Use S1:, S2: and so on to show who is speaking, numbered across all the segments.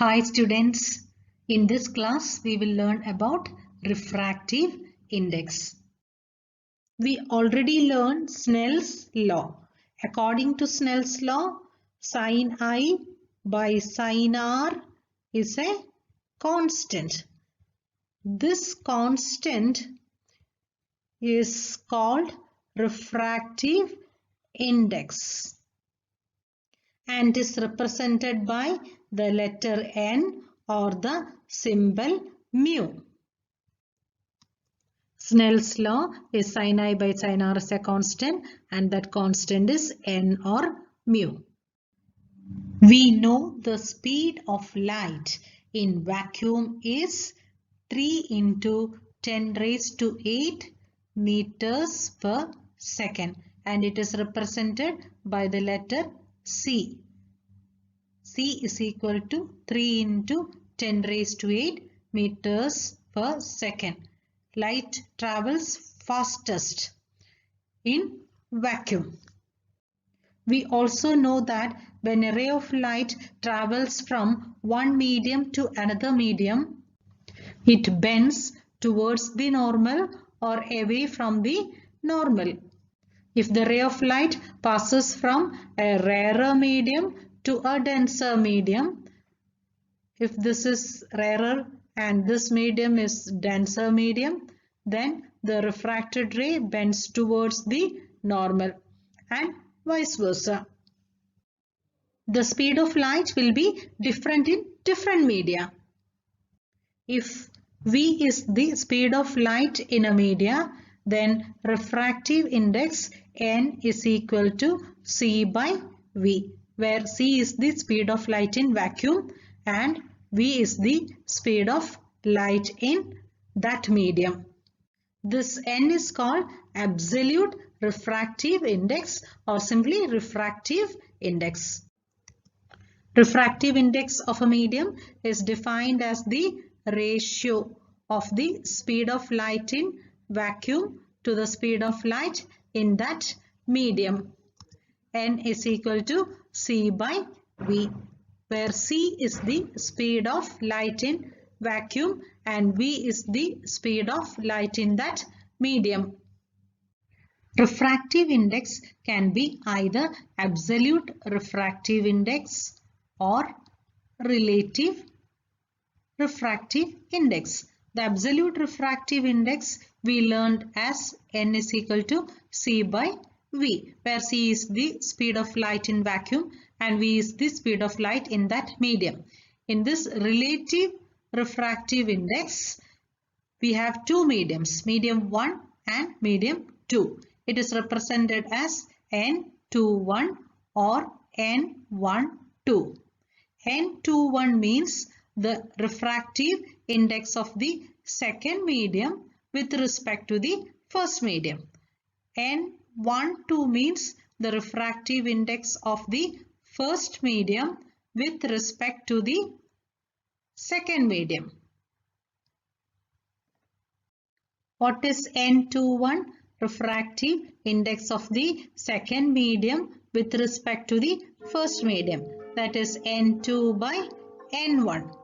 S1: Hi students, in this class we will learn about refractive index. We already learned Snell's law. According to Snell's law, sin I by sin R is a constant. This constant is called refractive index and is represented by the letter N or the symbol mu. Snell's law is sin I by sin R is a constant and that constant is N or mu. We know the speed of light in vacuum is 3 into 10 raised to 8 meters per second and it is represented by the letter C. C is equal to 3 into 10 raised to 8 meters per second. Light travels fastest in vacuum. We also know that when a ray of light travels from one medium to another medium, it bends towards the normal or away from the normal. If the ray of light passes from a rarer medium to a denser medium, if this is rarer and this medium is denser medium, then the refracted ray bends towards the normal and vice versa. The speed of light will be different in different media. If V is the speed of light in a media, then refractive index N is equal to C by V, where C is the speed of light in vacuum and V is the speed of light in that medium. This N is called absolute refractive index or simply refractive index. Refractive index of a medium is defined as the ratio of the speed of light in vacuum to the speed of light in that medium. N is equal to C by V, where C is the speed of light in vacuum and V is the speed of light in that medium. Refractive index can be either absolute refractive index or relative refractive index. The absolute refractive index we learned as N is equal to C by V, where C is the speed of light in vacuum and V is the speed of light in that medium. In this relative refractive index, we have two mediums, medium 1 and medium 2. It is represented as N21 or N12. N21 means the refractive index of the second medium with respect to the first medium. N12 means the refractive index of the first medium with respect to the second medium. What is N21? Refractive index of the second medium with respect to the first medium. That is N2 by N1,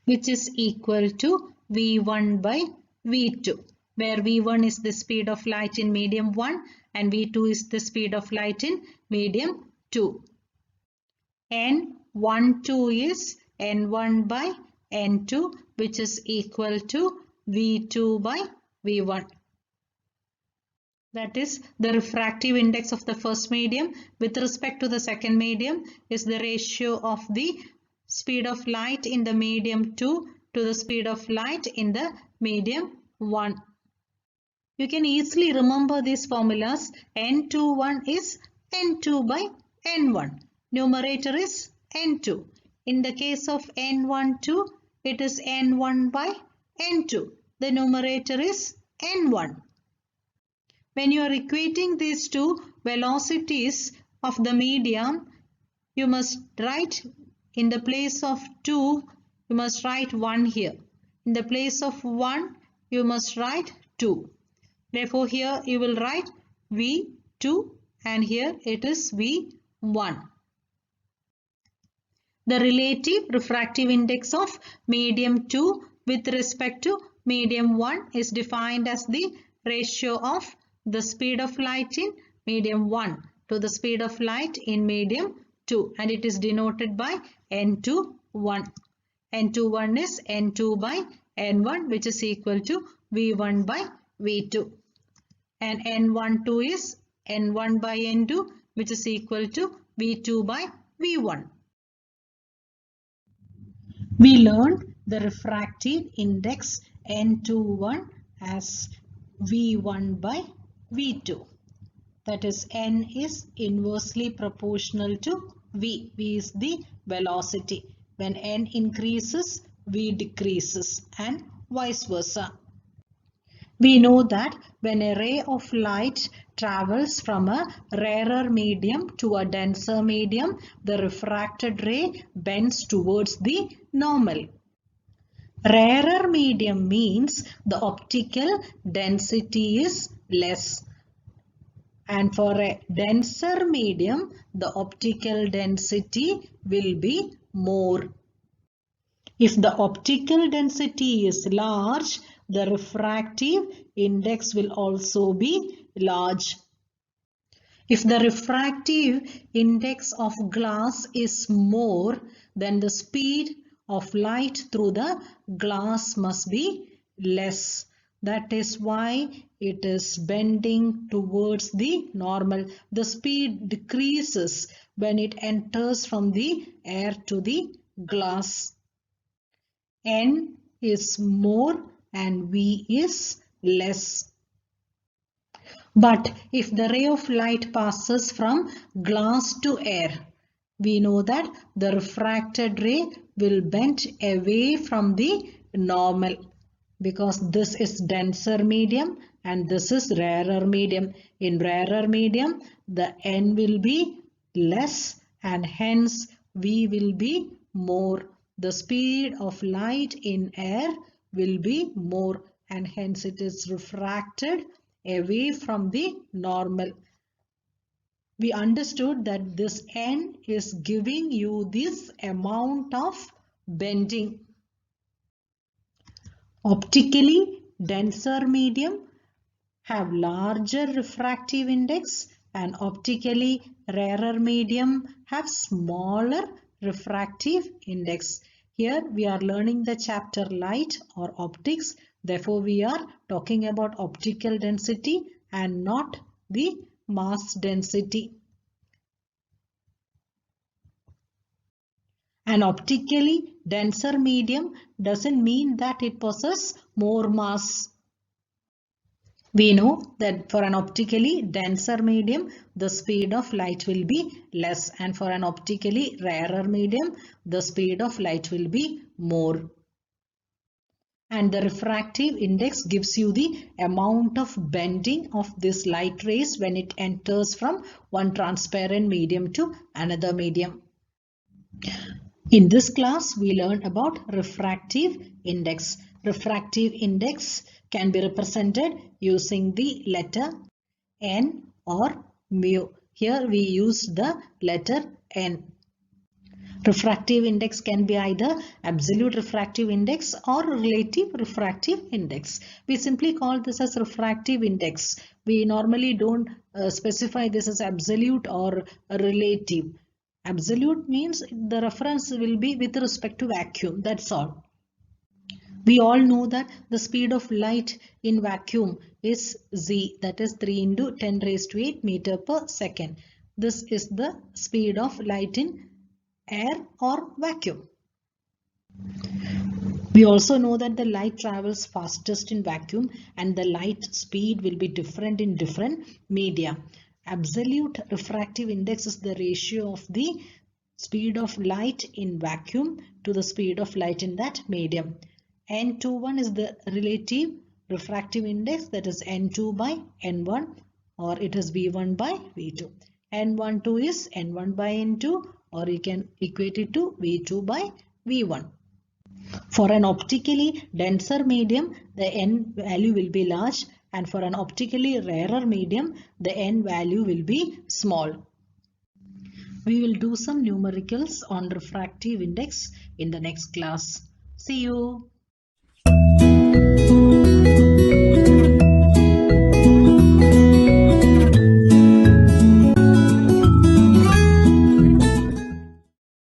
S1: which is equal to V1 by V2, where V1 is the speed of light in medium 1 and V2 is the speed of light in medium 2. N12 is N1 by N2, which is equal to V2 by V1. That is, the refractive index of the first medium with respect to the second medium is the ratio of the speed of light in the medium 2 to the speed of light in the medium 1. You can easily remember these formulas. N21 is N2 by N1. Numerator is N2. In the case of N12, it is N1 by N2. The numerator is N1. When you are equating these two velocities of the medium, you must write in the place of 2, you must write 1 here. In the place of 1, you must write 2. Therefore, here you will write V2 and here it is V1. The relative refractive index of medium 2 with respect to medium 1 is defined as the ratio of the speed of light in medium 1 to the speed of light in medium 2, and it is denoted by N21. N21 is N2 by N1, which is equal to V1 by V2, and N12 is N1 by N2, which is equal to V2 by V1. We learned the refractive index N21 as V1 by V2. That is, N is inversely proportional to V. V is the velocity. When N increases, V decreases, and vice versa. We know that when a ray of light travels from a rarer medium to a denser medium, the refracted ray bends towards the normal. Rarer medium means the optical density is less. And for a denser medium, the optical density will be more. If the optical density is large, the refractive index will also be large. If the refractive index of glass is more, then the speed of light through the glass must be less. That is why it is bending towards the normal. The speed decreases when it enters from the air to the glass. N is more and V is less. But if the ray of light passes from glass to air, we know that the refracted ray will bend away from the normal, because this is denser medium and this is rarer medium. In rarer medium, the N will be less and hence V will be more. The speed of light in air will be more and hence it is refracted away from the normal. We understood that this N is giving you this amount of bending. Optically denser medium have larger refractive index and optically rarer medium have smaller refractive index. Here we are learning the chapter light or optics. Therefore, we are talking about optical density and not the mass density. An optically denser medium doesn't mean that it possesses more mass. We know that for an optically denser medium, the speed of light will be less, and for an optically rarer medium, the speed of light will be more. And the refractive index gives you the amount of bending of this light rays when it enters from one transparent medium to another medium. In this class, we learned about refractive index. Refractive index can be represented using the letter N or mu. Here we use the letter N. Refractive index can be either absolute refractive index or relative refractive index. We simply call this as refractive index. We normally don't specify this as absolute or relative. Absolute means the reference will be with respect to vacuum. That's all. We all know that the speed of light in vacuum is z, that is 3 into 10 raised to 8 meter per second. This is the speed of light in air or vacuum. We also know that the light travels fastest in vacuum and the light speed will be different in different media. Absolute refractive index is the ratio of the speed of light in vacuum to the speed of light in that medium. N21 is the relative refractive index, that is N2 by N1, or it is V1 by V2. N12 is N1 by N2, or you can equate it to V2 by V1. For an optically denser medium, the N value will be large, and for an optically rarer medium, the N value will be small. We will do some numericals on refractive index in the next class. See you.